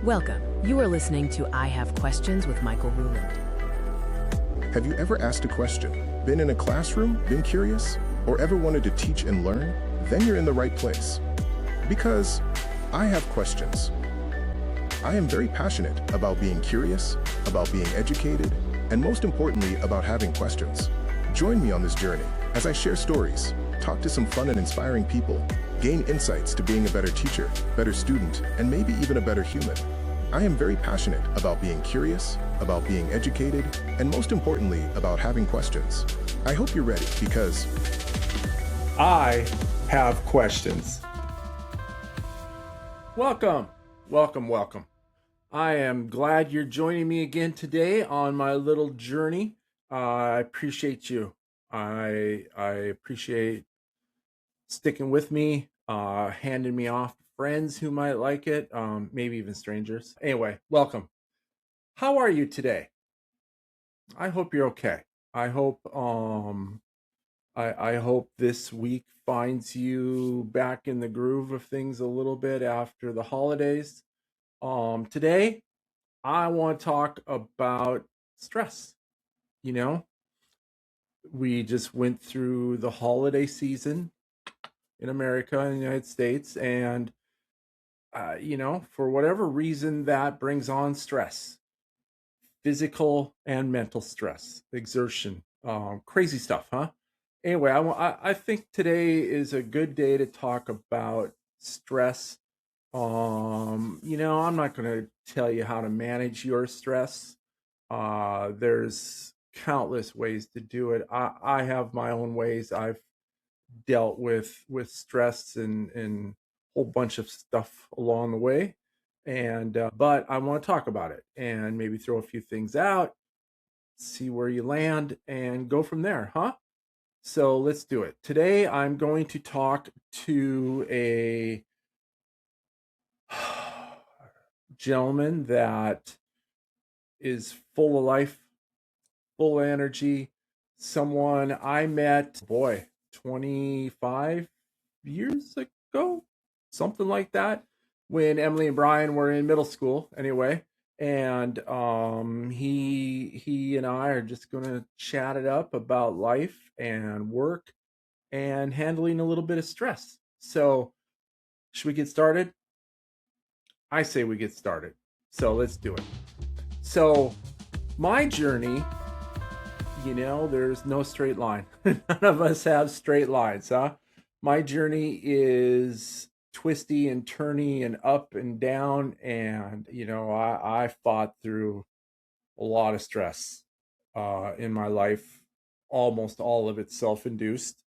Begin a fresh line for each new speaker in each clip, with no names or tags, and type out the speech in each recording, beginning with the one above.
Welcome. You are listening to I Have Questions with Michael Ruland.
Have you ever asked a question, been in a classroom, been curious, or ever wanted to teach and learn? Then you're in the right place. Because I have questions. I am very passionate about being curious, about being educated, and most importantly, about having questions. Join me on this journey as I share stories, talk to some fun and inspiring people, gain insights to being a better teacher, better student, and maybe even a better human. I am very passionate about being curious, about being educated, and most importantly, about having questions. I hope you're ready because
I have questions. Welcome. I am glad you're joining me again today on my little journey. I appreciate you. I appreciate sticking with me, handing me off to friends who might like it, maybe even strangers. Anyway, welcome. How are you today? I hope you're okay. I hope I hope this week finds you back in the groove of things a little bit after the holidays. Today I want to talk about stress. You know, we just went through the holiday season in America and the United States, and for whatever reason, that brings on stress, physical and mental stress, exertion, crazy stuff, huh? Anyway, I think today is a good day to talk about stress. I'm not going to tell you how to manage your stress. There's countless ways to do it. I have my own ways. I've dealt with stress and a whole bunch of stuff along the way. And but I want to talk about it and maybe throw a few things out, see where you land, and go from there, huh? So let's do it. Today I'm going to talk to a gentleman that is full of life, full of energy, someone I met, 25 years ago, something like that, when Emily and Brian were in middle school anyway. And he and I are just going to chat it up about life and work and handling a little bit of stress. So should we get started? I say we get started. So let's do it. So my journey, there's no straight line. None of us have straight lines, huh? My journey is twisty and turny and up and down. And, I fought through a lot of stress in my life, almost all of it self-induced.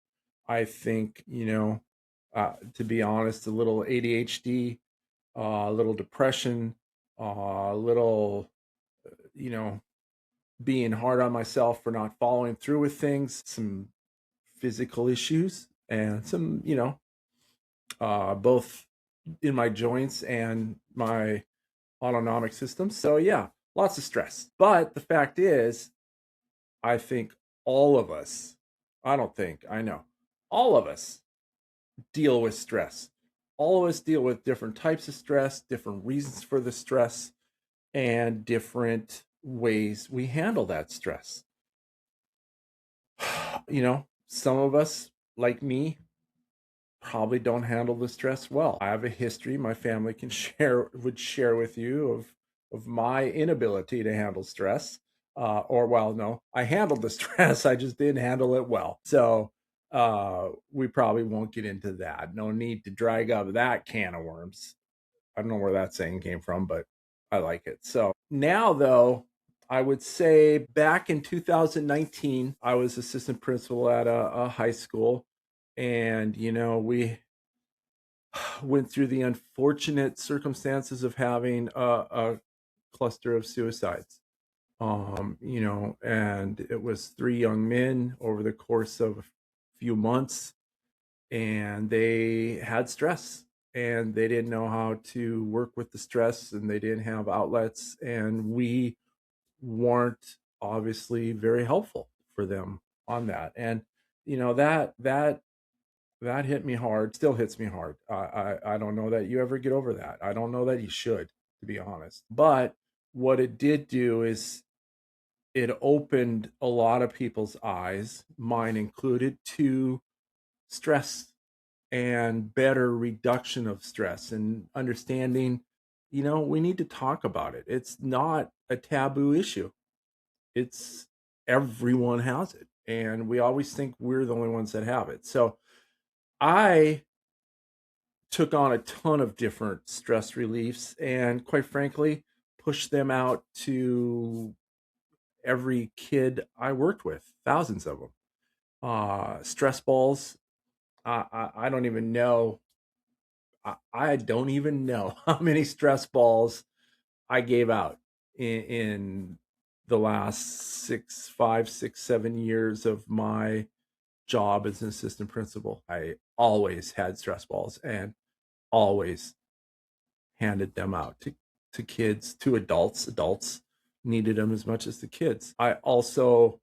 I think, to be honest, a little ADHD, a little depression, a little, being hard on myself for not following through with things, some physical issues, and some, both in my joints and my autonomic system. So yeah, lots of stress. But the fact is, I think all of us, I don't think, I know, all of us deal with stress. All of us deal with different types of stress, different reasons for the stress, and different ways we handle that stress. Some of us, like me, probably don't handle the stress well. I have a history my family would share with you of my inability to handle stress. No, I handled the stress, I just didn't handle it well. So we probably won't get into that. No need to drag up that can of worms. I don't know where that saying came from, but I like it. So now, though, I would say back in 2019, I was assistant principal at a high school. And, we went through the unfortunate circumstances of having a cluster of suicides. And it was 3 young men over the course of a few months, and they had stress and they didn't know how to work with the stress and they didn't have outlets, and we weren't obviously very helpful for them on that. And that hit me hard, still hits me hard. I don't know that you ever get over that. I don't know that you should, to be honest. But what it did do is it opened a lot of people's eyes, mine included, to stress and better reduction of stress and understanding, we need to talk about it. It's not a taboo issue. It's everyone has it. And we always think we're the only ones that have it. So I took on a ton of different stress reliefs and quite frankly, pushed them out to every kid I worked with, thousands of them. Stress balls. I don't even know. I don't even know how many stress balls I gave out in the last 5, 6, 7 years of my job as an assistant principal. I always had stress balls and always handed them out to kids, to adults. Adults needed them as much as the kids. I also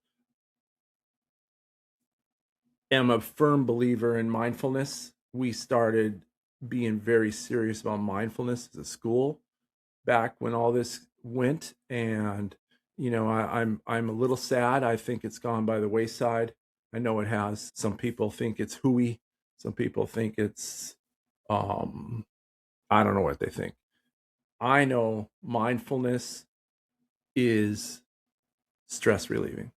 am a firm believer in mindfulness. We started being very serious about mindfulness as a school back when all this went, and I'm a little sad. I think it's gone by the wayside. I know it has. Some people think it's hooey. Some people think it's I don't know what they think. I know mindfulness is stress relieving.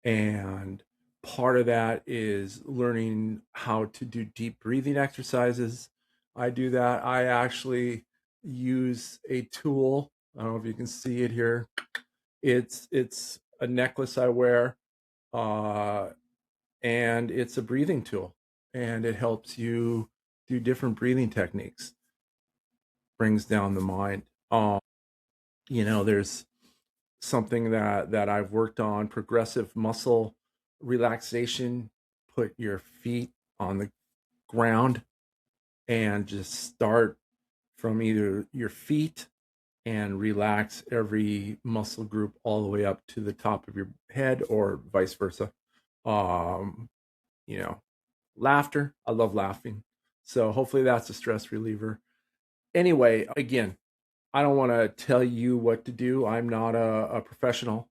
And part of that is learning how to do deep breathing exercises. I do that. I actually use a tool. I don't know if you can see it here. It's a necklace I wear, and it's a breathing tool, and it helps you do different breathing techniques. Brings down the mind. There's something that I've worked on, progressive muscle relaxation. Put your feet on the ground and just start from either your feet and relax every muscle group all the way up to the top of your head or vice versa. Um, you know, Laughter. I love laughing. So hopefully that's a stress reliever. Anyway, again, I don't want to tell you what to do. I'm not a professional.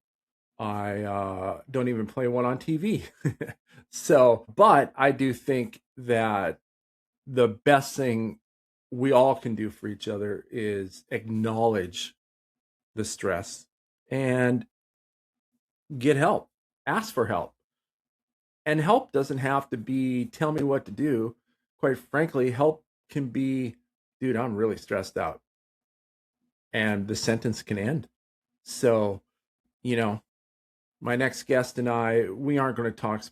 I don't even play one on TV. So, but I do think that the best thing we all can do for each other is acknowledge the stress and get help, ask for help. And help doesn't have to be tell me what to do. Quite frankly, help can be, dude, I'm really stressed out. And the sentence can end. So, you know, my next guest and I, we aren't going to talk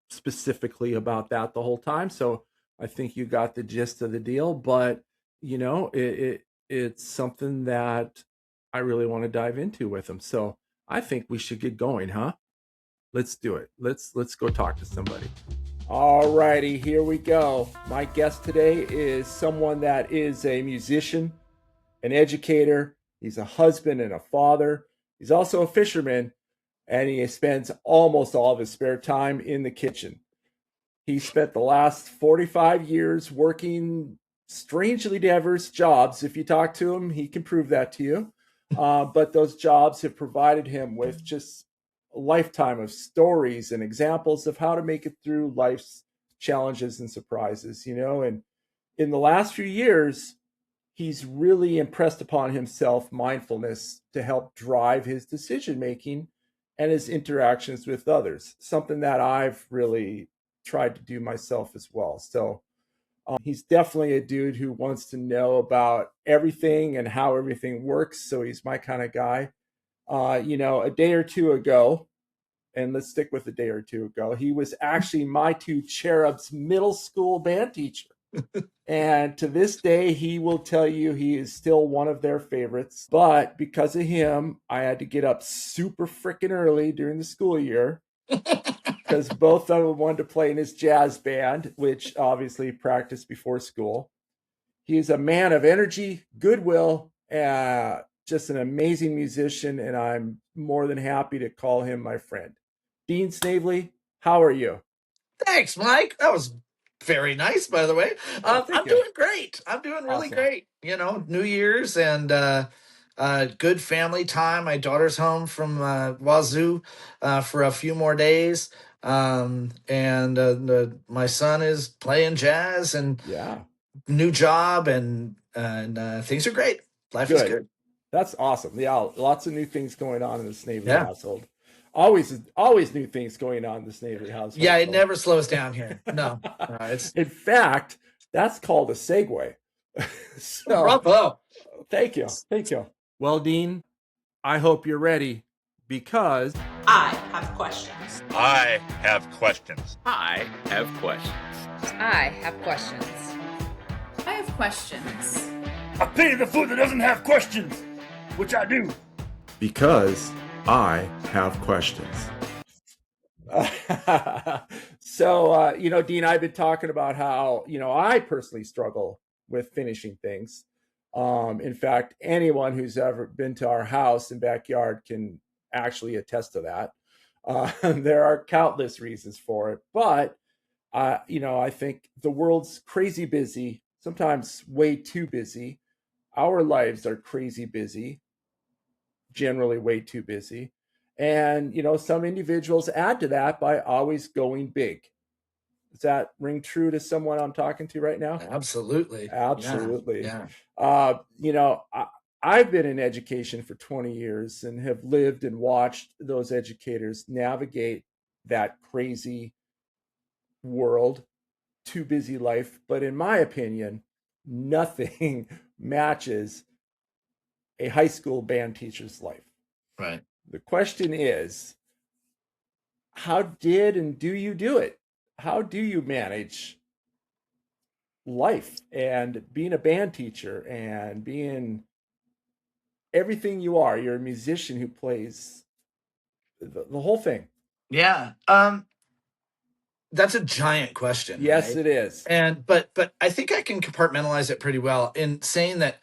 specifically about that the whole time. So I think you got the gist of the deal. But it's something that I really want to dive into with him. So I think we should get going, huh? Let's do it. Let's go talk to somebody. All righty, here we go. My guest today is someone that is a musician, an educator. He's a husband and a father. He's also a fisherman, and he spends almost all of his spare time in the kitchen. He spent the last 45 years working strangely diverse jobs. If you talk to him, he can prove that to you. But those jobs have provided him with just a lifetime of stories and examples of how to make it through life's challenges and surprises, And in the last few years, he's really impressed upon himself mindfulness to help drive his decision making and his interactions with others, something that I've really tried to do myself as well. So he's definitely a dude who wants to know about everything and how everything works. So he's my kind of guy. A day or two ago, and let's stick with a day or two ago, he was actually my two cherubs' middle school band teacher. And to this day, he will tell you he is still one of their favorites. But because of him, I had to get up super freaking early during the school year because both of them wanted to play in his jazz band, which obviously practiced before school. He is a man of energy, goodwill, just an amazing musician, and I'm more than happy to call him my friend. Dean Snavely, how are you?
Thanks, Mike. That was Very nice, by the way.
Oh, thank
I'm
you.
doing great. I'm doing really
Awesome.
great. New Year's and good family time. My daughter's home from Wazoo for a few more days. My son is playing jazz and
Yeah,
new job, and things are great. Life is
good.
good.
That's awesome. Yeah, lots of new things going on in the Snavely
Yeah.
household. Always new things going on in the Snavely household.
Yeah, it
So,
never slows down here. No. It's
in fact, that's called a segue. So,
bravo.
thank you. Well, Dean, I hope you're ready because
I have questions.
I have questions.
I have questions.
I have questions.
I have questions.
I pity the fool that doesn't have questions, which I do.
Because I have questions.
So, Dean, I've been talking about how, I personally struggle with finishing things. In fact, anyone who's ever been to our house and backyard can actually attest to that. There are countless reasons for it, but, I think the world's crazy busy, sometimes way too busy. Our lives are crazy busy, generally way too busy. And, some individuals add to that by always going big. Does that ring true to someone I'm talking to right now?
Absolutely.
Absolutely.
Yeah.
I've been in education for 20 years and have lived and watched those educators navigate that crazy world, too busy life. But in my opinion, nothing matches a high school band teacher's life.
Right.
The question is, how did and do you do it? How do you manage life and being a band teacher and being everything you are? You're a musician who plays the whole thing.
Yeah. That's a giant question,
Yes,
right?
it is.
But I think I can compartmentalize it pretty well in saying that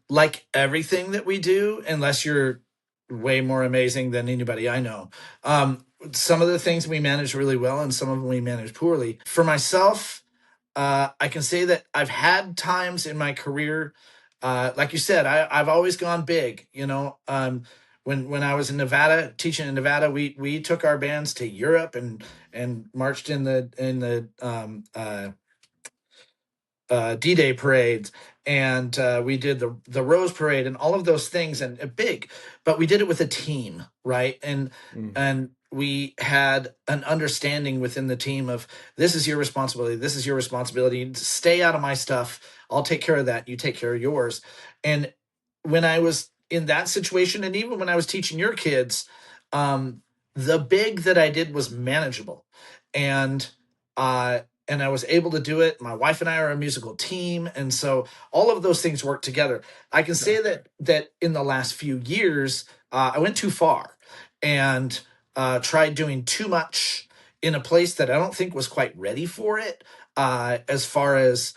like everything that we do, unless you're way more amazing than anybody I know, some of the things we manage really well and some of them we manage poorly. For myself, I can say that I've had times in my career, like you said, I've always gone big. When I was in Nevada, teaching in Nevada, we took our bands to Europe and marched in the D-Day parades, and we did the Rose Parade and all of those things, and big, but we did it with a team, right? And we had an understanding within the team of this is your responsibility, this is your responsibility. Stay out of my stuff. I'll take care of that. You take care of yours. And when I was in that situation, and even when I was teaching your kids, the big that I did was manageable, and and I was able to do it. My wife and I are a musical team, and so all of those things work together. I can say that in the last few years, I went too far and tried doing too much in a place that I don't think was quite ready for it. As far as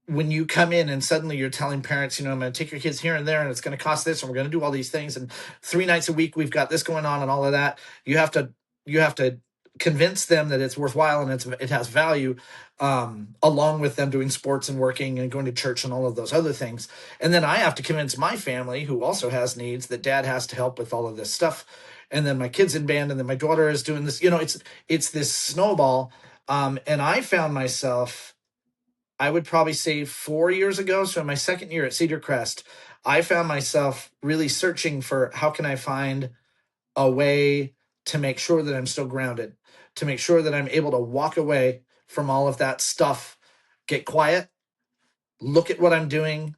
when you come in and suddenly you're telling parents, I'm going to take your kids here and there, and it's going to cost this, and we're going to do all these things, and 3 nights a week we've got this going on, and all of that. You have to convince them that it's worthwhile and it has value, along with them doing sports and working and going to church and all of those other things. And then I have to convince my family, who also has needs, that dad has to help with all of this stuff. And then my kids in band, and then my daughter is doing this. It's this snowball. And I found myself, I would probably say 4 years ago, so in my second year at Cedar Crest, I found myself really searching for how can I find a way to make sure that I'm still grounded, to make sure that I'm able to walk away from all of that stuff, get quiet, look at what I'm doing,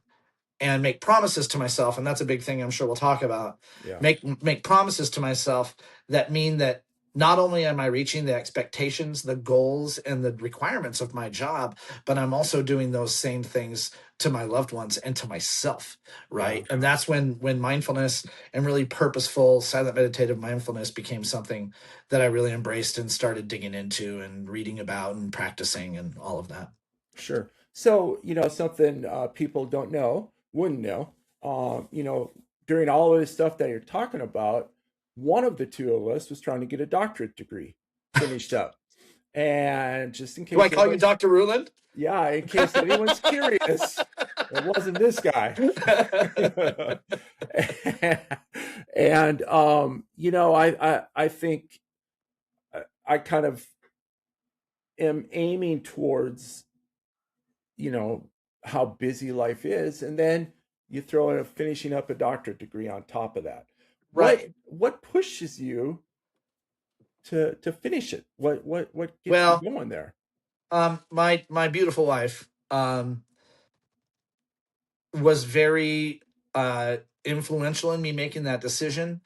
and make promises to myself. And that's a big thing I'm sure we'll talk about.
Yeah.
Make promises to myself that mean that not only am I reaching the expectations, the goals, and the requirements of my job, but I'm also doing those same things to my loved ones and to myself, right?
Yeah.
And that's when mindfulness and really purposeful silent meditative mindfulness became something that I really embraced and started digging into and reading about and practicing and all of that.
Sure. So, something people wouldn't know, during all of this stuff that you're talking about, one of the two of us was trying to get a doctorate degree finished up. And just in case
Do I call you Dr. Ruland?
Yeah, in case anyone's curious, it wasn't this guy. And I think I kind of am aiming towards, how busy life is, and then you throw in finishing up a doctorate degree on top of that.
Right.
What pushes you to finish it? What gets
Well,
you going there?
my beautiful wife was very influential in me making that decision,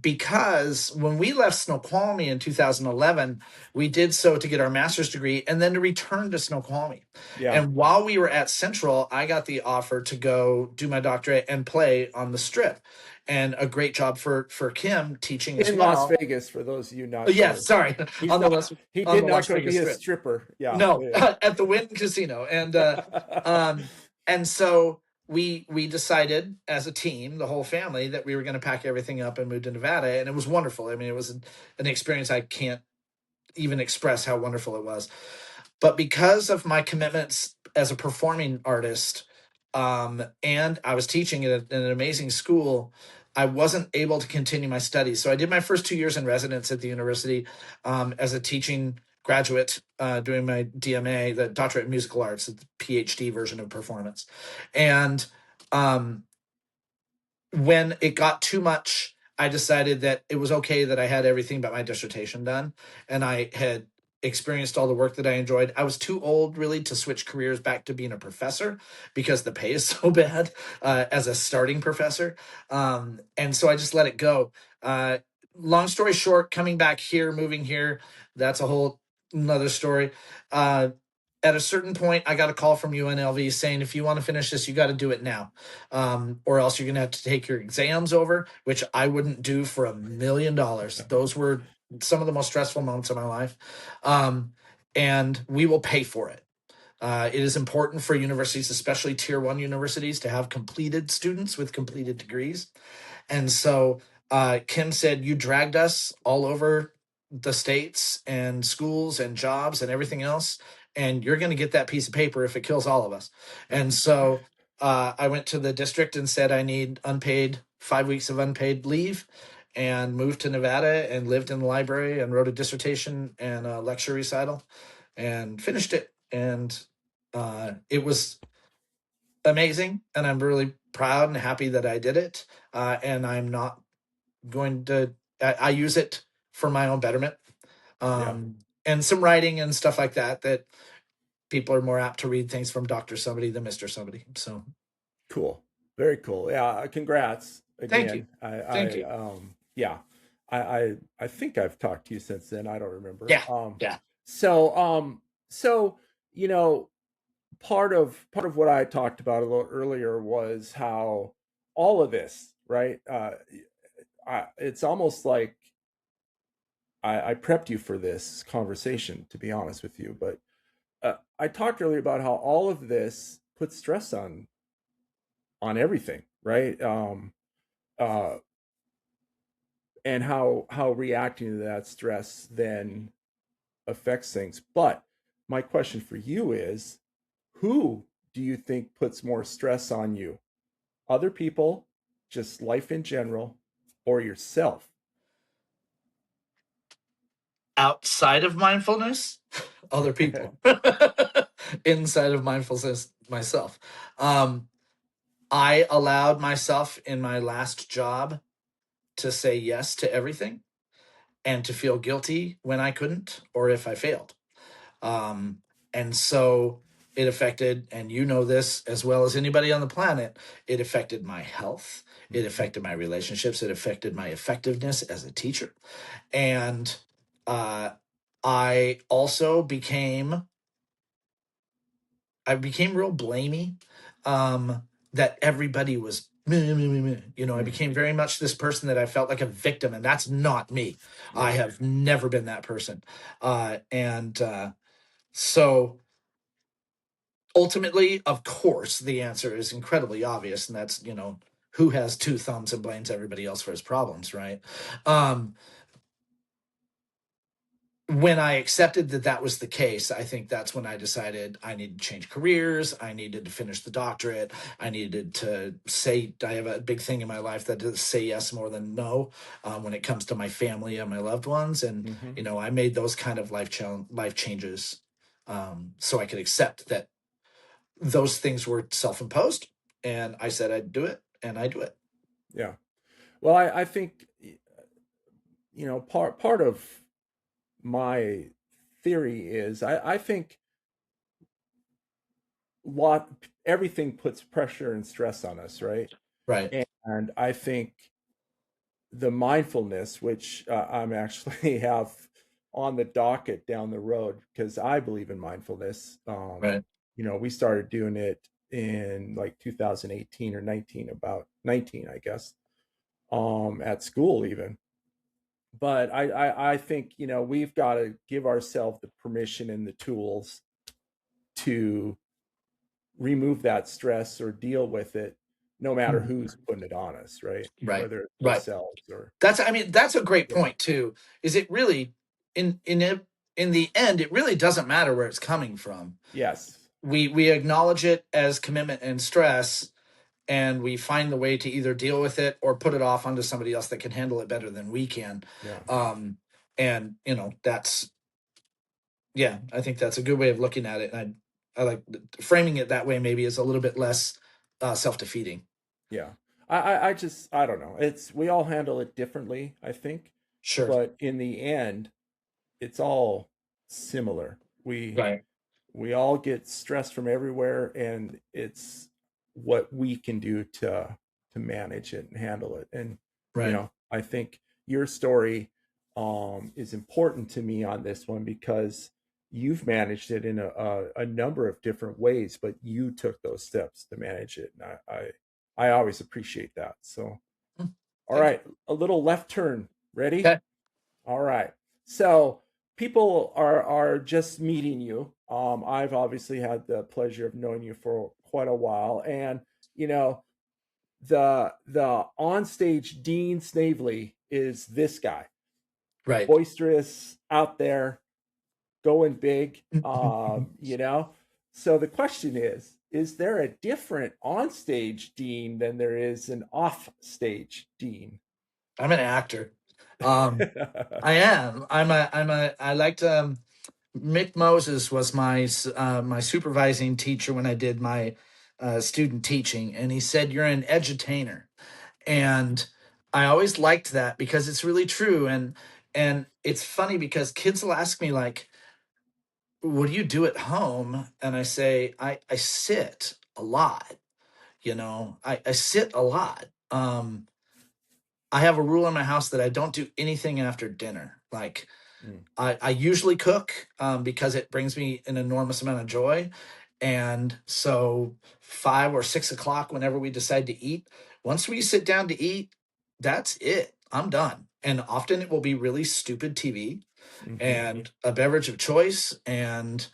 because when we left Snoqualmie in 2011, we did so to get our master's degree and then to return to Snoqualmie.
Yeah.
And while we were at Central, I got the offer to go do my doctorate and play on the Strip. And a great job for Kim teaching as
In
well.
Las Vegas, for those of you not
Yeah,
sure.
sorry.
He's
on the
not,
Las,
he
on
did
the
not
Las
go
Vegas
be a
Strip.
stripper. Yeah.
No,
Yeah.
at the Wynn Casino. And so we decided as a team, the whole family, that we were going to pack everything up and move to Nevada. And it was wonderful. I mean, it was an experience I can't even express how wonderful it was. But because of my commitments as a performing artist, and I was teaching at an amazing school, I wasn't able to continue my studies. So I did my first 2 years in residence at the university as a teaching graduate, doing my DMA, the Doctorate in Musical Arts, the PhD version of performance. And when it got too much, I decided that it was okay that I had everything but my dissertation done, and I had experienced all the work that I enjoyed. I was too old really to switch careers back to being a professor because the pay is so bad as a starting professor. And so I just let it go. Long story short, coming back here, moving here, that's a whole another story. At a certain point, I got a call from UNLV saying, if you want to finish this, you got to do it now, or else you're going to have to take your exams over, which I wouldn't do for $1 million. Those were some of the most stressful moments of my life. And we will pay for it. It is important for universities, especially tier 1 universities, to have completed students with completed degrees. And so Kim said, you dragged us all over the states and schools and jobs and everything else, and you're going to get that piece of paper if it kills all of us. And so I went to the district and said, I need 5 weeks of unpaid leave, and moved to Nevada and lived in the library and wrote a dissertation and a lecture recital and finished it. And it was amazing, and I'm really proud and happy that I did it. And I'm not going to, I use it for my own betterment, and some writing and stuff like that, that people are more apt to read things from Dr. Somebody than Mr. Somebody. So
Cool. Very cool. Yeah. Congrats again.
Thank you.
Thank you. Yeah. I think I've talked to you since then. I don't remember.
Yeah. Yeah.
So, part of what I talked about a little earlier was how all of this, right? It's almost like I prepped you for this conversation, to be honest with you, but I talked earlier about how all of this puts stress on everything, right? And how reacting to that stress then affects things. But my question for you is, who do you think puts more stress on you? Other people, just life in general, or yourself?
Outside of mindfulness, other people. Inside of mindfulness, myself. I allowed myself in my last job to say yes to everything and to feel guilty when I couldn't or if I failed. And so it affected, and you know this as well as anybody on the planet, it affected my health. It affected my relationships. It affected my effectiveness as a teacher. And I also became real blamey, that everybody was meh, meh, meh, meh. I became very much this person that I felt like a victim, and that's not me. I have never been that person. So ultimately, of course, the answer is incredibly obvious, and that's, who has two thumbs and blames everybody else for his problems, right? when I accepted that that was the case, I think that's when I decided I needed to change careers. I needed to finish the doctorate. I needed to I have a big thing in my life that does say yes more than no when it comes to my family and my loved ones. And, I made those kind of life changes so I could accept that those things were self-imposed. And I said I'd do it, and I do it.
Yeah. Well, I think, part of my theory is I think everything puts pressure and stress on us, right?
Right.
And I think the mindfulness, which I'm actually have on the docket down the road, because I believe in mindfulness.
Right.
We started doing it in like 2018 or 19, about 19, I guess, at school even. But I think, we've got to give ourselves the permission and the tools to remove that stress or deal with it, no matter who's putting it on us, right?
Right.
Whether it's
Right.
ourselves or
That's a great
yeah.
point too. Is it really in the end, it really doesn't matter where it's coming from.
Yes.
We acknowledge it as commitment and stress, and we find the way to either deal with it or put it off onto somebody else that can handle it better than we can.
Yeah.
And that's, yeah, I think that's a good way of looking at it. And I like framing it that way. Maybe is a little bit less self-defeating.
Yeah. I don't know. We all handle it differently, I think.
Sure.
But in the end, it's all similar.
Right.
We all get stress from everywhere, and it's what we can do to manage it and handle it. And
Right.
I think your story is important to me on this one, because you've managed it in a number of different ways, but you took those steps to manage it, and I always appreciate that. So, all right, a little left turn. Ready?
Okay.
All right. So people are just meeting you. I've obviously had the pleasure of knowing you for quite a while, and the onstage Dean Snavely is this guy,
Right.
boisterous, out there, going big. So the question is there a different onstage Dean than there is an offstage Dean?
I'm an actor. I am. I liked Mick Moses was my supervising teacher when I did my student teaching, and he said you're an edutainer, and I always liked that because it's really true. And it's funny because kids will ask me like, "What do you do at home?" And I say, I sit a lot. I sit a lot. I have a rule in my house that I don't do anything after dinner. Like I usually cook because it brings me an enormous amount of joy. And so 5 or 6 o'clock, whenever we decide to eat, once we sit down to eat, that's it. I'm done. And often it will be really stupid TV and a beverage of choice. And,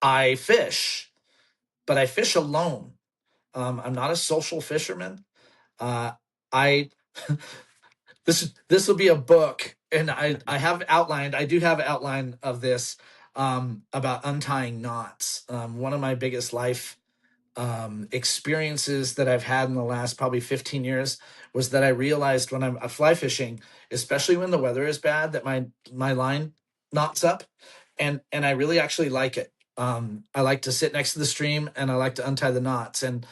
I fish, but I fish alone. I'm not a social fisherman. Uh, I this will be a book, and I have outlined. I do have an outline of this about untying knots. One of my biggest life experiences that I've had in the last probably 15 years was that I realized when I'm fly fishing, especially when the weather is bad, that my line knots up, and I really actually like it. I like to sit next to the stream, and I like to untie the knots. And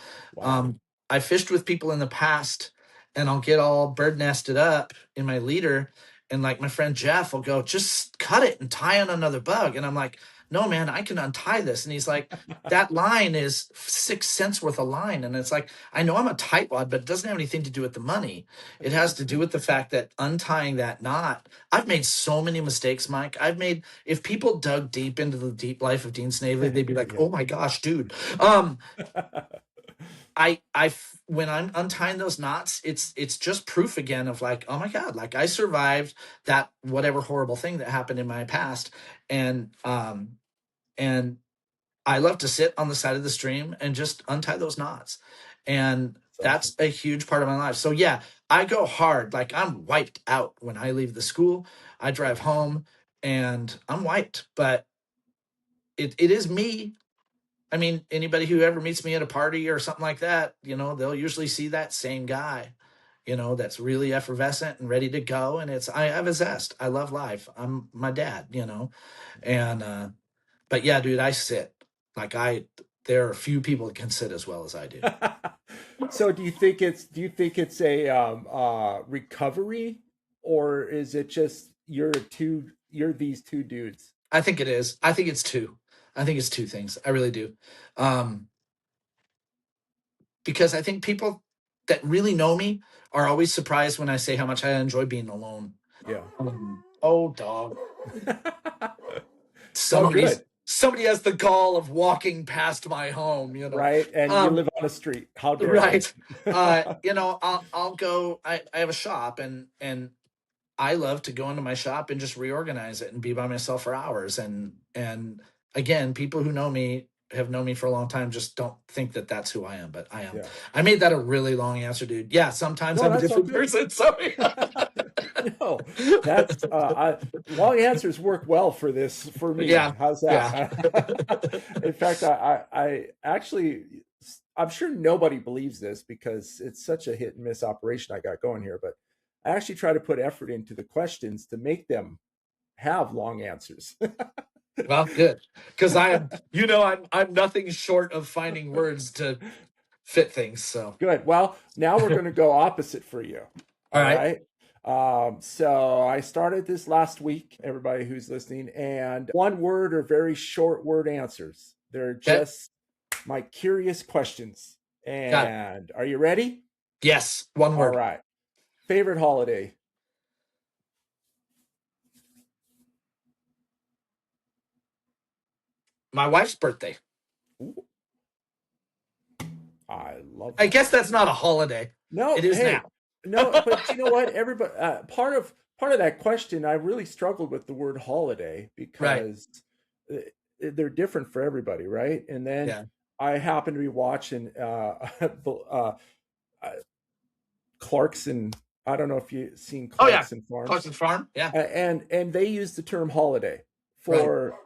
I fished with people in the past, and I'll get all bird nested up in my leader, and like my friend Jeff will go, just cut it and tie on another bug, and I'm like, no man, I can untie this. And he's like, that line is 6 cents worth of line. And it's like, I know I'm a tightwad, but it doesn't have anything to do with the money. It has to do with the fact that untying that knot, I've made so many mistakes, Mike. If people dug deep into the deep life of Dean Snavely, they'd be like, oh my gosh, dude. When I'm untying those knots, it's just proof again of like, oh my God, like I survived that whatever horrible thing that happened in my past. And I love to sit on the side of the stream and just untie those knots. And That's a huge part of my life. So yeah, I go hard. Like I'm wiped out when I leave the school. I drive home and I'm wiped, but it is me. I mean, anybody who ever meets me at a party or something like that, they'll usually see that same guy, that's really effervescent and ready to go. And I have a zest. I love life. I'm my dad, and, but yeah, dude, I sit like there are a few people that can sit as well as I do.
So do you think it's a recovery, or is it just you're these two dudes?
I think it is. I think it's two. I think it's two things. I really do. Because I think people that really know me are always surprised when I say how much I enjoy being alone.
Yeah.
Oh, dog.
Oh, good.
Somebody has the gall of walking past my home,
Right, and you live on a street. How dare
right.
they?
I'll go. I have a shop, and I love to go into my shop and just reorganize it and be by myself for hours. And again, people who know me have known me for a long time just don't think that that's who I am, but I am.
Yeah.
I made that a really long answer, dude. Yeah, sometimes I'm a
that's all
different
good.
person. Sorry.
No, that's long answers work well for me.
Yeah.
How's that? Yeah. In fact, I actually, I'm sure nobody believes this because it's such a hit and miss operation I got going here, but I actually try to put effort into the questions to make them have long answers.
Well, good, because I'm nothing short of finding words to fit things. So
good. Well, now we're going to go opposite for you. All right. So I started this last week, everybody who's listening, and one word or very short word answers. They're just my curious questions. And are you ready?
Yes. One word.
All right. Favorite holiday?
My wife's birthday.
Ooh. I love that.
I guess that's not a holiday.
No,
it is now.
No, but you know what? Everybody, part of that question, I really struggled with the word holiday because they're different for everybody, right? And then I happen to be watching Clarkson. I don't know if you've seen Clarkson Farms.
Clarkson Farm, yeah.
And they use the term holiday for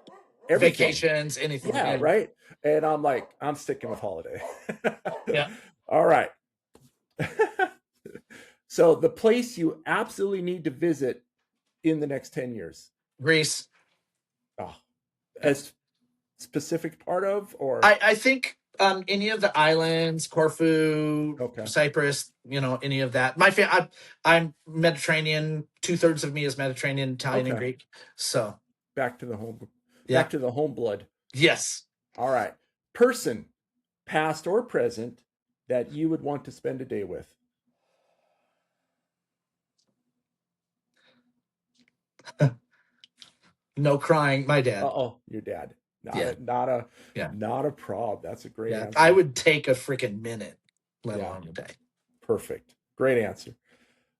everything.
Vacations, anything.
Yeah, right. And I'm like, I'm sticking with holiday.
Yeah.
All right. So the place you absolutely need to visit in the next 10 years?
Greece.
Oh, as specific part of, or?
I think any of the islands, Corfu, Cyprus, any of that. I'm Mediterranean. 2/3 of me is Mediterranean, Italian, and Greek. So
back to the home. Back to the home blood.
Yes.
All right. Person, past or present, that you would want to spend a day with.
No crying. My dad.
Your dad. Not a prob. That's a great answer.
I would take a freaking minute, let alone a day.
Perfect. Great answer.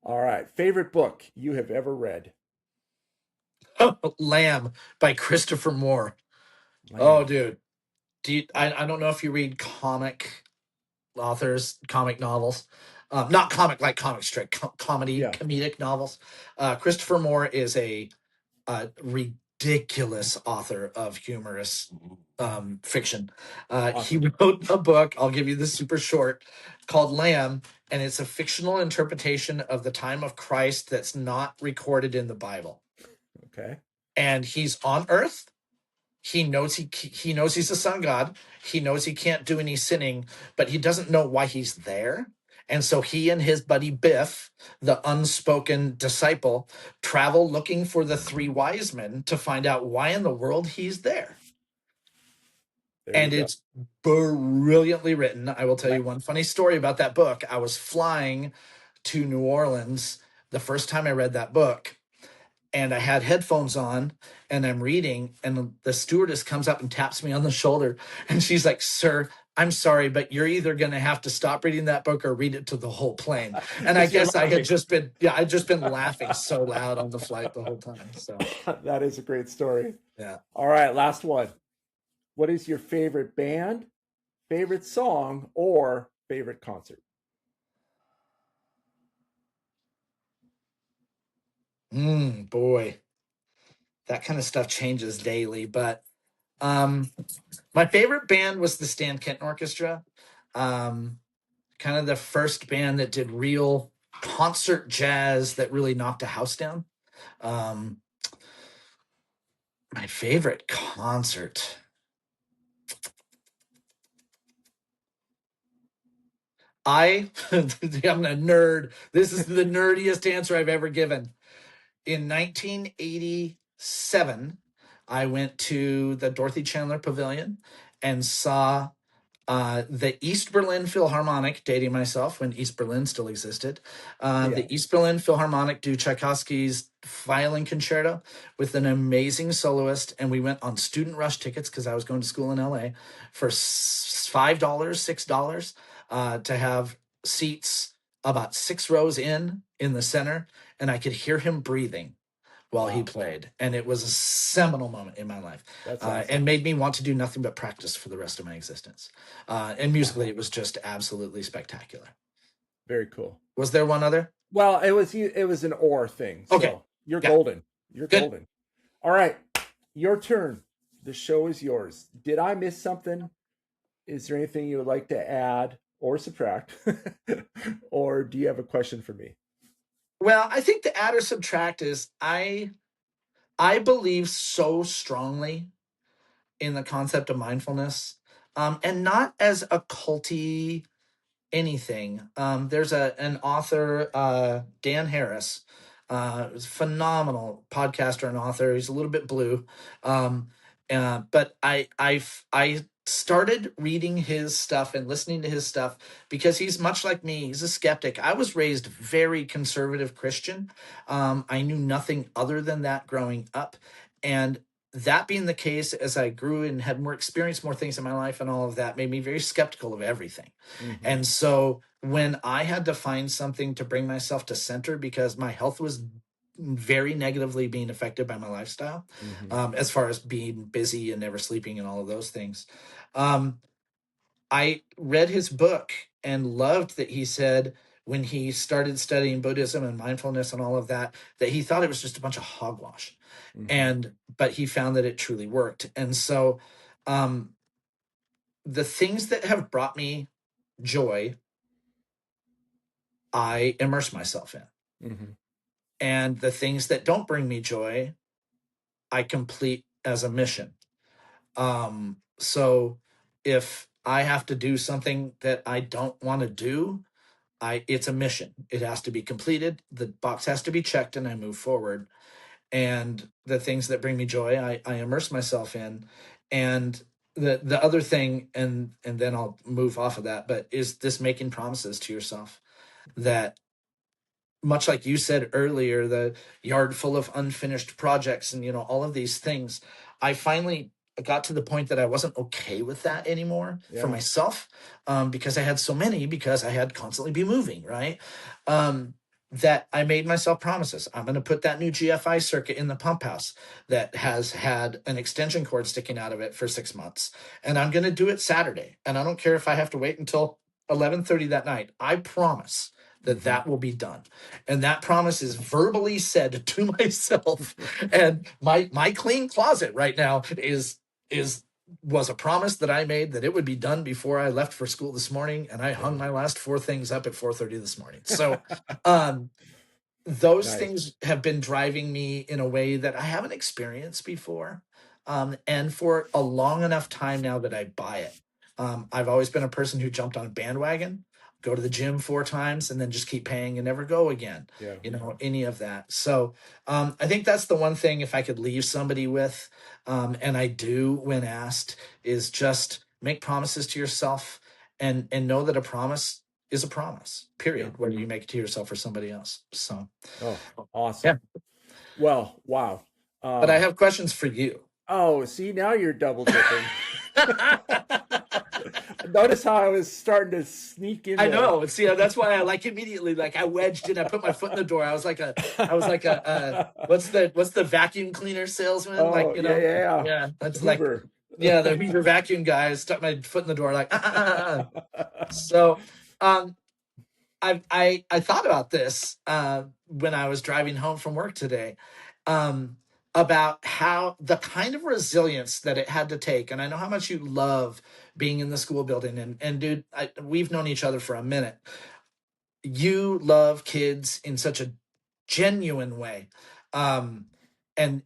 All right. Favorite book you have ever read?
Lamb by Christopher Moore. Lamb. Oh, dude. I don't know if you read comic authors, comic novels. Not comic like comic strip, comedic novels. Christopher Moore is a ridiculous author of humorous fiction. He wrote a book, I'll give you this super short, called Lamb, and it's a fictional interpretation of the time of Christ that's not recorded in the Bible.
Okay.
And he's on Earth. He knows he knows he's the son of God. He knows he can't do any sinning, but he doesn't know why he's there. And so he and his buddy Biff, the unspoken disciple, travel looking for the three wise men to find out why in the world he's there. And it's brilliantly written. I will tell you one funny story about that book. I was flying to New Orleans the first time I read that book, and I had headphones on and I'm reading, and the stewardess comes up and taps me on the shoulder, and she's like, "Sir, I'm sorry, but you're either going to have to stop reading that book or read it to the whole plane." And I guess I'd just been laughing so loud on the flight the whole time. So
that is a great story.
Yeah.
All right. Last one. What is your favorite band, favorite song, or favorite concert?
Boy, that kind of stuff changes daily. But my favorite band was the Stan Kenton Orchestra. Kind of the first band that did real concert jazz that really knocked a house down. My favorite concert. I'm a nerd. This is the nerdiest answer I've ever given. In 1987, I went to the Dorothy Chandler Pavilion and saw the East Berlin Philharmonic, dating myself when East Berlin still existed. The East Berlin Philharmonic do Tchaikovsky's Violin Concerto with an amazing soloist. And we went on student rush tickets because I was going to school in LA for $5, $6 to have seats about 6 rows in the center. And I could hear him breathing while he played. And it was a seminal moment in my life.
That's awesome.
And made me want to do nothing but practice for the rest of my existence. And musically, it was just absolutely spectacular.
Very cool.
Was there one other?
Well, it was an or thing. So
Okay.
you're golden. You're
Good.
golden. All right. Your turn. The show is yours. Did I miss something? Is there anything you would like to add or subtract? Or do you have a question for me?
Well, I think the add or subtract is I believe so strongly in the concept of mindfulness, and not as a culty anything. There's an author, Dan Harris, is a phenomenal podcaster and author. He's a little bit blue, but I started reading his stuff and listening to his stuff because he's much like me. He's a skeptic. I was raised very conservative Christian. I knew nothing other than that growing up, and that being the case, as I grew and had more experience, more things in my life and all of that made me very skeptical of everything. Mm-hmm. And so when I had to find something to bring myself to center because my health was very negatively being affected by my lifestyle, as far as being busy and never sleeping and all of those things, I read his book and loved that he said when he started studying Buddhism and mindfulness and all of that, that he thought it was just a bunch of hogwash. But he found that it truly worked. And so the things that have brought me joy, I immerse myself in. And the things that don't bring me joy, I complete as a mission. So if I have to do something that I don't want to do, it's a mission. It has to be completed. The box has to be checked and I move forward. And the things that bring me joy, I immerse myself in. And the other thing, and then I'll move off of that, but is this making promises to yourself that, much like you said earlier, the yard full of unfinished projects and, all of these things, I finally got to the point that I wasn't okay with that anymore for myself, because I had so many, because I had constantly be moving, right? That I made myself promises. I'm going to put that new GFI circuit in the pump house that has had an extension cord sticking out of it for 6 months. And I'm going to do it Saturday. And I don't care if I have to wait until 11:30 that night. I promise that will be done. And that promise is verbally said to myself. And my clean closet right now was a promise that I made that it would be done before I left for school this morning. And I hung my last 4 things up at 4:30 this morning. So those things have been driving me in a way that I haven't experienced before. And for a long enough time now that I buy it. I've always been a person who jumped on a bandwagon, go to the gym 4 times and then just keep paying and never go again, any of that. So I think that's the one thing, if I could leave somebody with, and I do when asked, is just make promises to yourself and know that a promise is a promise, period, whether you make it to yourself or somebody else. So.
Oh, awesome. Yeah. Well, wow.
But I have questions for you.
Oh, see, now you're double dipping. Notice how I was starting to sneak in.
I know. See, that's why I immediately I wedged in. I put my foot in the door. I was like a what's the vacuum cleaner salesman?
Oh,
yeah. That's
Hoover.
The Hoover vacuum guy. I stuck my foot in the door. So, I thought about this when I was driving home from work today, about how the kind of resilience that it had to take. And I know how much you love being in the school building. And dude, we've known each other for a minute. You love kids in such a genuine way, and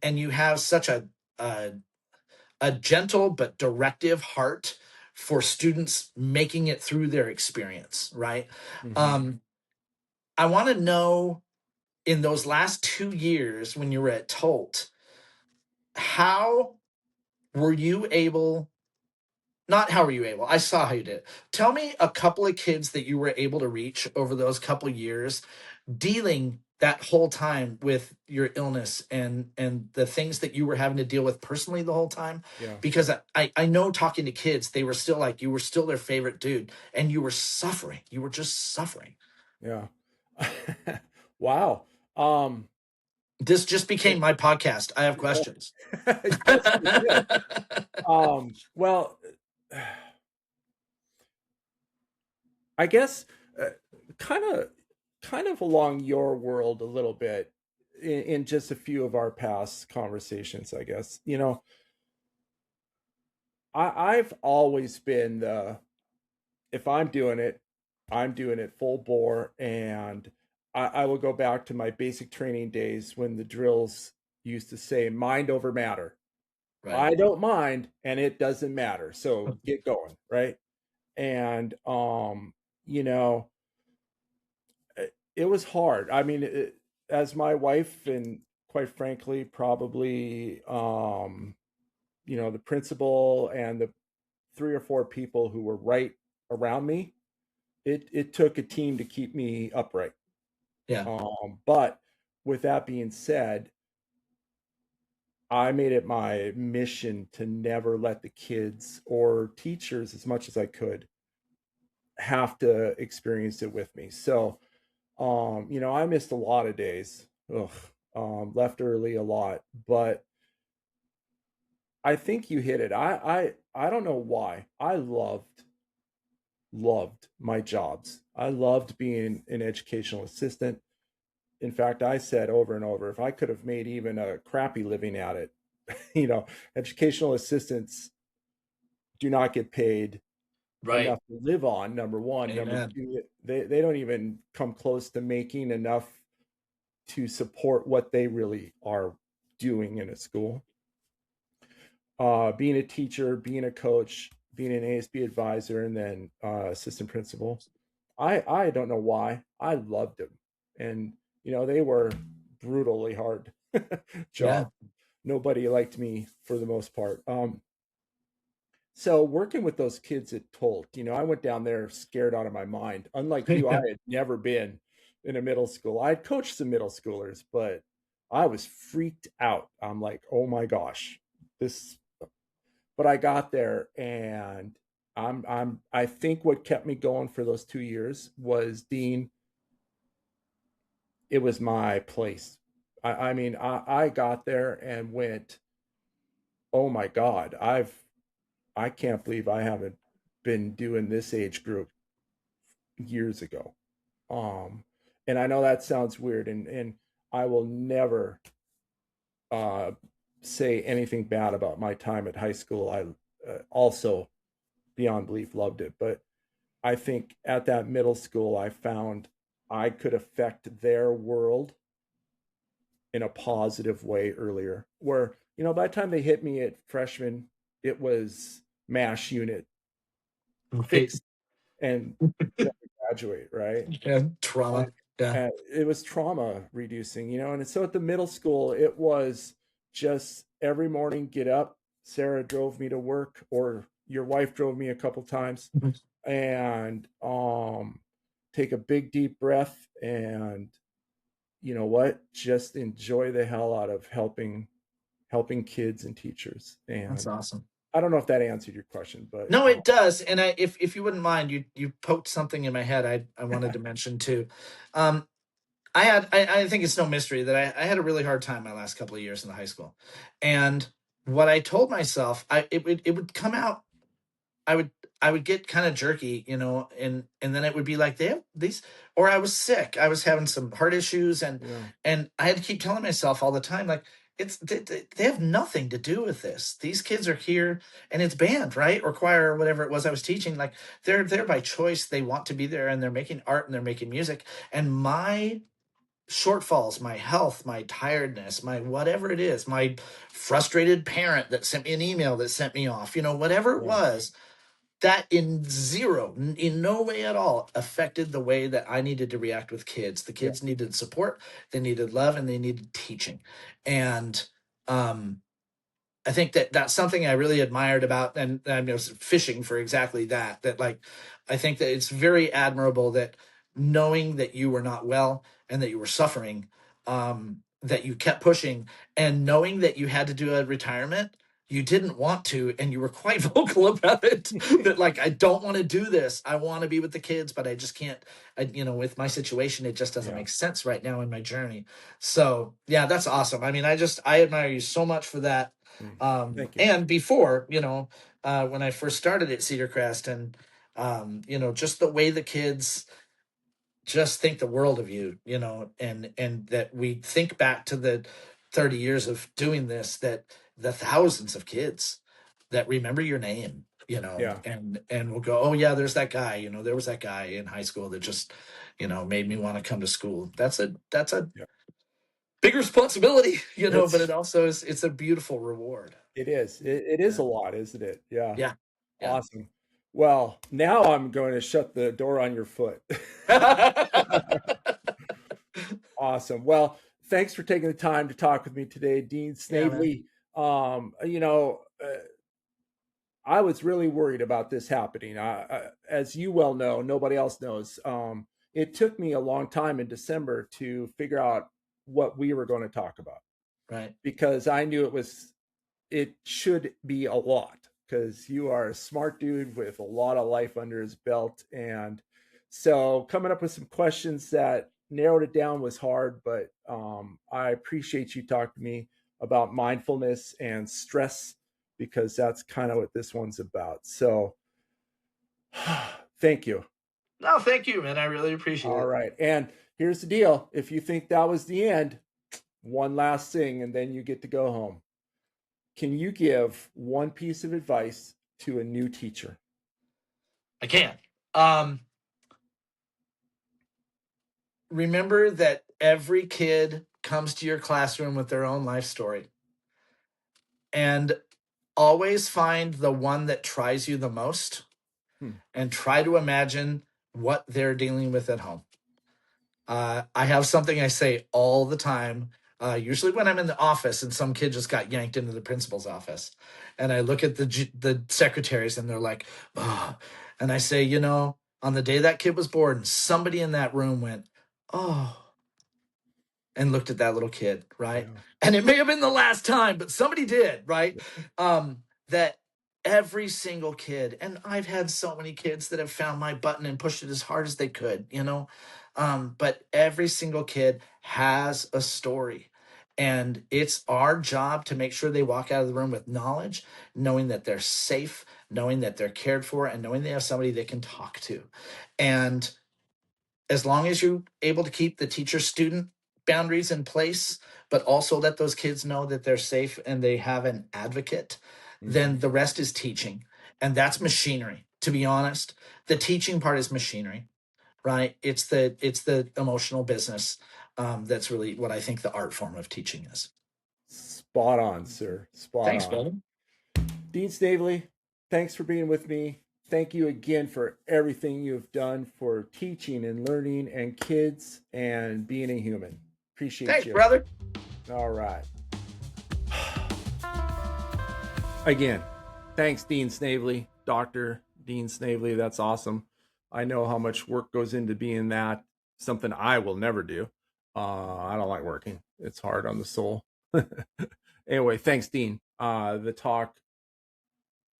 you have such a a gentle but directive heart for students making it through their experience, right? Um, I want to know, in those last 2 years when you were at Tolt, how were you able, not how were you able, I saw how you did it. Tell me a couple of kids that you were able to reach over those couple years, dealing that whole time with your illness and the things that you were having to deal with personally the whole time.
Yeah.
Because I know, talking to kids, they were still like, you were still their favorite dude, and you were suffering, you were just suffering.
Yeah. Wow.
This just became my podcast. I have questions.
Yes, you did. Well, I guess uh, kind of kind of along your world a little bit in just a few of our past conversations, I guess. I've always been the, if I'm doing it full bore, and I will go back to my basic training days when the drills used to say mind over matter.
Right.
I don't mind and it doesn't matter. So get going, right? And you know, it was hard. I mean, as my wife and quite frankly, probably the principal and the three or four people who were right around me, it took a team to keep me upright.
Yeah.
But with that being said, I made it my mission to never let the kids or teachers, as much as I could, have to experience it with me. So, I missed a lot of days. Ugh, left early a lot, but I think you hit it. I don't know why. I loved my jobs. I loved being an educational assistant. In fact, I said over and over, if I could have made even a crappy living at it, educational assistants do not get paid
Right.
enough to live on, number one. Number
Amen.
two, they don't even come close to making enough to support what they really are doing in a school. Being a teacher, being a coach, being an ASB advisor, and then assistant principal. I don't know why. I loved them. And, they were brutally hard
Yeah.
job. Nobody liked me for the most part. So working with those kids at Tolt, I went down there scared out of my mind. Unlike you, I
Yeah.
had never been in a middle school. I had coached some middle schoolers, but I was freaked out. I'm like, oh my gosh, this. But I got there, and I think what kept me going for those 2 years was Dean. It was my place. I mean, I got there and went, oh my God, I can't believe I haven't been doing this age group years ago. Um, and I know that sounds weird, and I will never uh, say anything bad about my time at high school. I also, beyond belief, loved it, but I think at that middle school, I found I could affect their world in a positive way earlier. Where, by the time they hit me at freshman, it was MASH unit
Right.
fix and graduate, right?
Yeah. Trauma. Yeah.
It was trauma reducing, and so at the middle school, it was just every morning get up. Sarah drove me to work, or your wife drove me a couple times,
Mhm.
and take a big deep breath, and you know what, just enjoy the hell out of helping kids and teachers.
That's
And
awesome.
I don't know if that answered your question, but
No, it does. And if you wouldn't mind, you poked something in my head I wanted to mention too. Um, I think it's no mystery that I had a really hard time my last couple of years in the high school. And what I told myself, it would come out, I would get kind of jerky, and then it would be like, they have these, or I was sick. I was having some heart issues, and I had to keep telling myself all the time, like, they have nothing to do with this. These kids are here, and it's band, right? Or choir, or whatever it was I was teaching. Like, they're there by choice. They want to be there, and they're making art, and they're making music. And my shortfalls, my health, my tiredness, my whatever it is, my frustrated parent that sent me an email that sent me off, whatever it was, that in no way at all affected the way that I needed to react with kids. The kids needed support, they needed love, and they needed teaching. And I think that that's something I really admired about, and I was fishing for exactly that. That, like, I think that it's very admirable that, knowing that you were not well and that you were suffering, that you kept pushing, and knowing that you had to do a retirement, you didn't want to, and you were quite vocal about it. That, like, I don't want to do this. I want to be with the kids, but I just can't. With my situation, it just doesn't make sense right now in my journey. So yeah, that's awesome. I mean, I admire you so much for that.
Thank you.
And before, when I first started at Cedar Crest, and just the way the kids just think the world of you, and that we think back to the 30 years of doing this, that the thousands of kids that remember your name, and will go, oh yeah, there's that guy, there was that guy in high school that just, made me want to come to school. That's a big responsibility, but it also it's a beautiful reward.
It is. It is a lot, isn't it? Yeah.
Yeah.
Awesome. Well, now I'm going to shut the door on your foot. Awesome. Well, thanks for taking the time to talk with me today, Dean Snavely. I was really worried about this happening. As you well know, nobody else knows. It took me a long time in December to figure out what we were going to talk about.
Right.
Because I knew it should be a lot, because you are a smart dude with a lot of life under his belt. And so coming up with some questions that narrowed it down was hard, but I appreciate you talking to me about mindfulness and stress, because that's kind of what this one's about. So thank you.
No, thank you, man. I really appreciate it.
All right. And here's the deal. If you think that was the end, one last thing, and then you get to go home. Can you give one piece of advice to a new teacher?
I can. Remember that every kid comes to your classroom with their own life story. And always find the one that tries you the most, and try to imagine what they're dealing with at home. I have something I say all the time, usually when I'm in the office and some kid just got yanked into the principal's office. And I look at the secretaries, and they're like, oh. And I say, on the day that kid was born, somebody in that room went, oh, and looked at that little kid, right? Yeah. And it may have been the last time, but somebody did, right? That every single kid, and I've had so many kids that have found my button and pushed it as hard as they could, but every single kid has a story. And it's our job to make sure they walk out of the room with knowledge, knowing that they're safe, knowing that they're cared for, and knowing they have somebody they can talk to. And as long as you're able to keep the teacher-student boundaries in place, but also let those kids know that they're safe and they have an advocate, then the rest is teaching. And that's machinery, to be honest. The teaching part is machinery, right? It's the emotional business. That's really what I think the art form of teaching is.
Spot on, sir.
Thanks, brother.
Dean Snavely, thanks for being with me. Thank you again for everything you've done for teaching and learning and kids and being a human. Appreciate you.
Thanks, brother.
All right. Again, thanks, Dean Snavely, Dr. Dean Snavely. That's awesome. I know how much work goes into being that, something I will never do. I don't like working. It's hard on the soul. Anyway, thanks, Dean. The talk,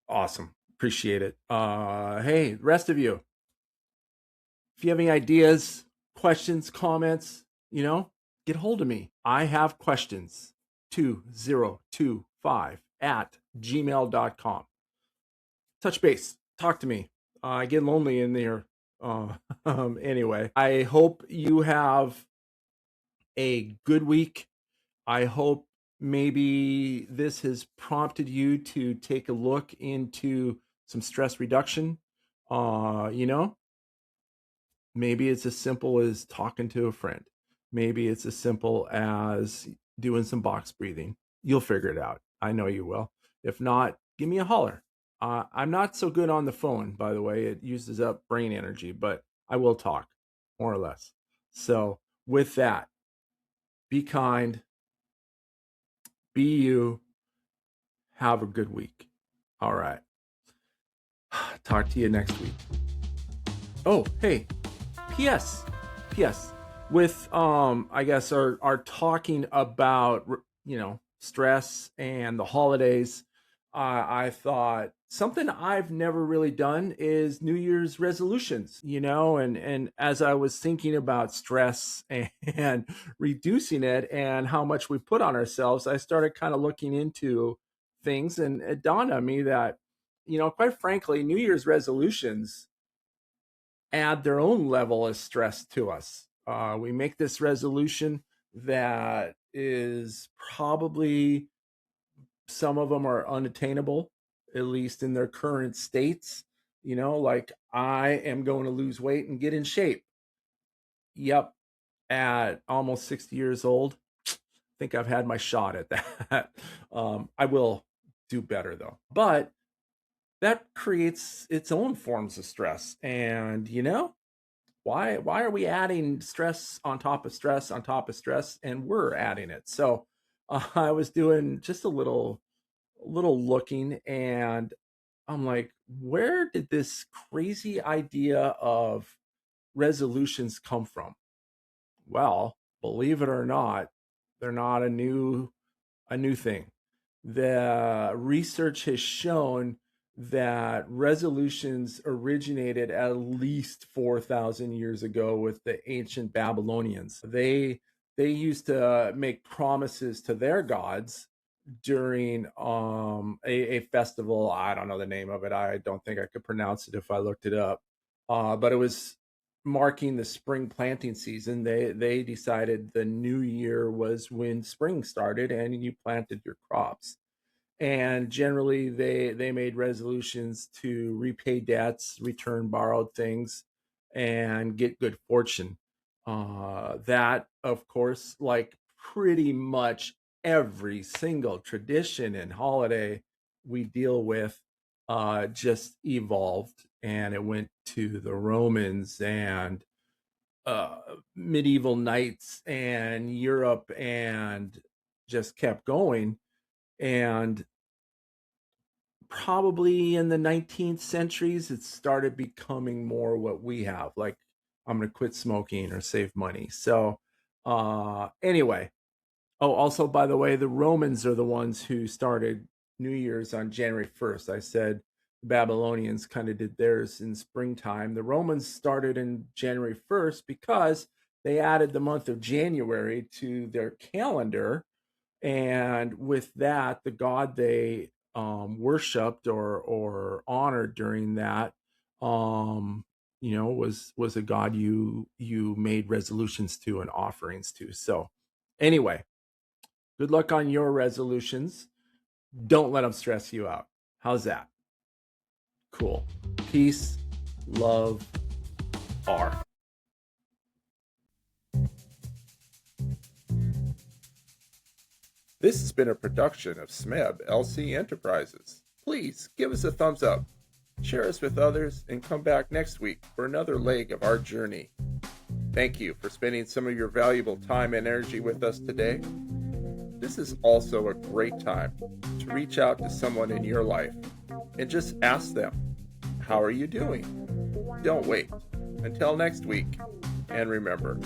awesome. Appreciate it. Hey, rest of you, if you have any ideas, questions, comments, get hold of me. I have questions 2025 @gmail.com. Touch base. talk to me. I get lonely in there. Anyway, I hope you have a good week. I hope maybe this has prompted you to take a look into some stress reduction. You know, maybe it's as simple as talking to a friend. Maybe it's as simple as doing some box breathing. You'll figure it out. I know you will. If not, give me a holler. I'm not so good on the phone, by the way. It uses up brain energy, but I will talk, more or less. So, with that, be kind, be you, have a good week. All right. Talk to you next week. Oh, hey, P.S. P.S. With I guess our talking about stress and the holidays. I thought something I've never really done is New Year's resolutions. And as I was thinking about stress and reducing it and how much we put on ourselves, I started kind of looking into things, and it dawned on me that quite frankly, New Year's resolutions add their own level of stress to us. We make this resolution that is probably, some of them are unattainable, at least in their current states. Like, I am going to lose weight and get in shape. Yep. At almost 60 years old, I think I've had my shot at that. I will do better though. But that creates its own forms of stress. And why are we adding stress on top of stress on top of stress? And we're adding it. So I was doing just a little looking, and I'm like, where did this crazy idea of resolutions come from? Well, believe it or not, they're not a new thing. The research has shown that resolutions originated at least 4,000 years ago with the ancient Babylonians. They used to make promises to their gods during a festival. I don't know the name of it. I don't think I could pronounce it if I looked it up. But it was marking the spring planting season. They decided the new year was when spring started and you planted your crops. And generally they made resolutions to repay debts, return borrowed things, and get good fortune. That, of course, like pretty much every single tradition and holiday we deal with, just evolved, and it went to the Romans and medieval knights and Europe, and just kept going. And probably in the 19th centuries, it started becoming more what we have, like, I'm going to quit smoking or save money. So anyway, oh, also, by the way, the Romans are the ones who started New Year's on January 1st. I said the Babylonians kind of did theirs in springtime. The Romans started in January 1st because they added the month of January to their calendar. And with that, the god they worshipped or honored during that, was a god you made resolutions to and offerings to. So anyway, good luck on your resolutions. Don't let them stress you out. How's that? Cool. Peace, love, R. This has been a production of SMEB LC Enterprises. Please give us a thumbs up, share us with others, and come back next week for another leg of our journey. Thank you for spending some of your valuable time and energy with us today. This is also a great time to reach out to someone in your life and just ask them, how are you doing? Don't wait until next week. And remember,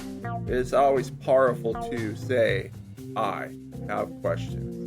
it is always powerful to say, I have questions.